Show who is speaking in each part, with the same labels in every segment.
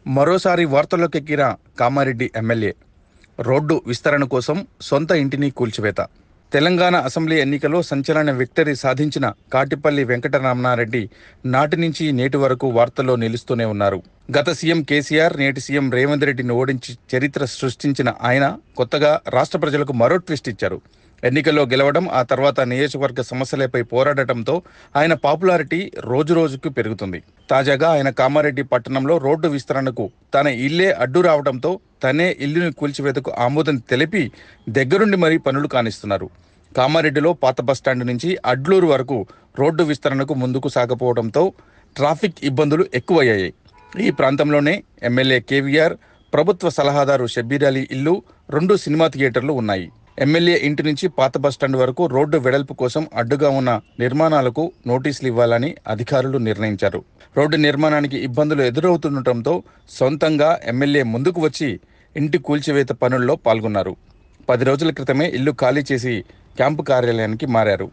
Speaker 1: మరోసారి వార్తల్లోకెక్కిన Kamareddy MLA road విస్తరణ కోసం సొంత ఇంటిని కూల్చివేత. తెలంగాణ అసెంబ్లీ ఎన్నికల్లో సంచలన విక్టరీ సాధించిన కాటిపల్లి వెంకటరమణారెడ్డి నాటి నుంచి నేటి వరకు వార్తల్లో నిలుస్తూనే ఉన్నారు. గత సీఎం కేసీఆర్, నేటి సీఎం రేవంత్ రెడ్డిని ఓడించి చరిత్ర సృష్టించిన ఆయన కొత్తగా రాష్ట్ర ప్రజలకు మరో ట్విస్ట్ ఇచ్చారు. ఎన్నికల్లో గెలవడం, ఆ తర్వాత నియోజకవర్గ సమస్యలపై పోరాడటంతో ఆయన పాపులారిటీ రోజురోజుకు పెరుగుతుంది. తాజాగా ఆయన కామారెడ్డి పట్టణంలో రోడ్డు విస్తరణకు తన ఇల్లే అడ్డు రావడంతో తనే ఇల్లుని కూల్చివేతకు ఆమోదం తెలిపి దగ్గరుండి మరీ పనులు కానిస్తున్నారు. కామారెడ్డిలో పాత బస్టాండ్ నుంచి అడ్లూరు వరకు రోడ్డు విస్తరణకు ముందుకు సాగపోవడంతో ట్రాఫిక్ ఇబ్బందులు ఎక్కువయ్యాయి. ఈ ప్రాంతంలోనే ఎమ్మెల్యే కేవీఆర్, ప్రభుత్వ సలహాదారు షబ్బీర్ అలీ ఇల్లు, 2 సినిమా థియేటర్లు ఉన్నాయి. ఎమ్మెల్యే ఇంటి నుంచి పాత బస్టాండ్ వరకు రోడ్డు వెడల్పు కోసం అడ్డుగా ఉన్న నిర్మాణాలకు నోటీసులు ఇవ్వాలని అధికారులు నిర్ణయించారు. రోడ్డు నిర్మాణానికి ఇబ్బందులు ఎదురవుతుండటంతో సొంతంగా ఎమ్మెల్యే ముందుకు వచ్చి ఇంటి కూల్చివేత పనుల్లో పాల్గొన్నారు. 10 రోజుల క్రితమే ఇల్లు ఖాళీ చేసి క్యాంపు కార్యాలయానికి మారారు.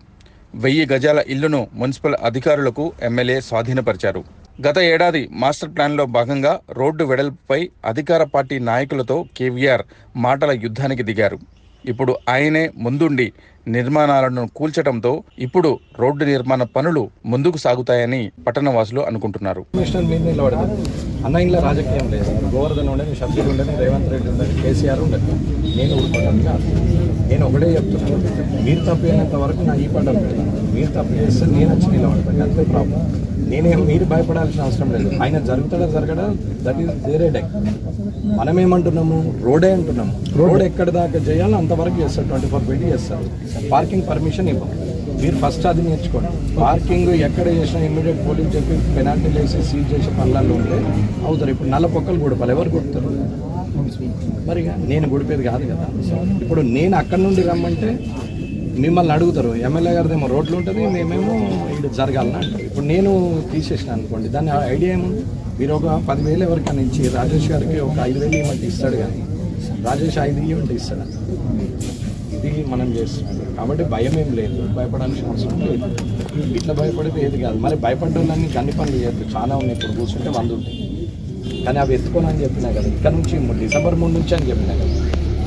Speaker 1: 1000 గజాల ఇల్లును మున్సిపల్ అధికారులకు ఎమ్మెల్యే స్వాధీనపరిచారు. గత ఏడాది మాస్టర్ ప్లాన్లో భాగంగా రోడ్డు వెడల్పుపై అధికార పార్టీ నాయకులతో కేవీఆర్ మాటల యుద్ధానికి దిగారు. ఇప్పుడు ఆయనే ముందుండి నిర్మాణాలను కూల్చడంతో ఇప్పుడు రోడ్డు నిర్మాణ పనులు ముందుకు సాగుతాయని పట్టణవాసులు అనుకుంటున్నారు.
Speaker 2: అన్న ఇంట్లో రాజకీయం లేదు. గోవర్ధన్ ఉండని, షబ్బీర్ ఉండని, రేవంత్ రెడ్డి ఉండని, కేసీఆర్ ఉండని, నేను ఊరుకోవడానికి కాదు. నేను ఒకటే చెప్తున్నాను, మీరు తప్పు అయినంత వరకు నా ఈ పడ్డం పెడతాను. మీరు తప్పు చేస్తే నేను వచ్చి నిలబడతాను. అంతే ప్రాబ్లం. నేనేం మీరు భయపడాల్సిన అవసరం లేదు. ఆయన జరుగుతాడా జరగడా దట్ ఈస్ వేరే డెక్. మనమేమంటున్నాము, రోడే అంటున్నాము. రోడ్ ఎక్కడి దాకా చేయాలో అంతవరకు చేస్తారు. 24 ఫీట్ చేస్తారు. పార్కింగ్ పర్మిషన్ ఇవ్వం. మీరు ఫస్ట్ అది నేర్చుకోండి. పార్కింగ్ ఎక్కడ చేసినా ఇమ్మీడియట్ పోలీస్ చెప్పి పెనాల్టీలు వేసి సీజ్ చేసే పనులలో ఉంటే అవుతారు. ఇప్పుడు నల్ల పొక్కలు గుడపాలి. ఎవరు కొడుతారు? మరి నేను గుడిపేది కాదు కదా. ఇప్పుడు నేను అక్కడి నుండి రమ్మంటే మిమ్మల్ని అడుగుతారు, ఎమ్మెల్యే గారిదేమో రోడ్లు ఉంటుంది, మేమేమో ఇది జరగాలన్నా అంటారు. ఇప్పుడు నేను తీసేసిన అనుకోండి, దాని ఐడియా ఏముంది? మీరు ఒక 10,000 ఎవరికైనా ఇచ్చి రాజేష్ గారికి ఒక 5,000 ఇవ్వమంటే ఇస్తాడు, కానీ రాజేష్ 5 ఇవ్వమంటే ఇస్తాడు. ఇది మనం చేస్తున్నాం. కాబట్టి భయం ఏం లేదు, భయపడాల్సిన అవసరం లేదు. ఇట్లా భయపడితే ఏది కాదు. మరి భయపడ్డాలని అన్ని పనులు చేయొద్దు. చాలా ఉన్నాయి. ఇప్పుడు కూర్చుంటే 100 ఉంటాయి, కానీ అవి ఎత్తుకోనని చెప్పినా కదా. ఇక్కడ నుంచి డిసెంబర్ 3 నుంచి అని చెప్పినా కదా.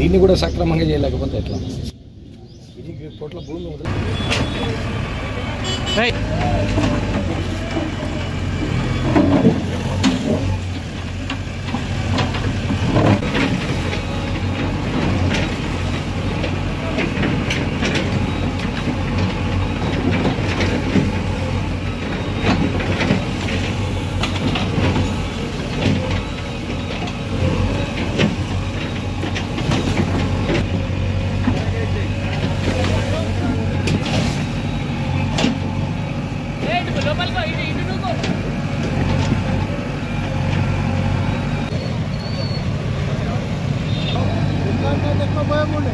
Speaker 2: దీన్ని కూడా సక్రమంగా చేయలేకపోతే ఎట్లా? ఇది కోట్ల భూమి వదిలి
Speaker 3: देखो भय बोले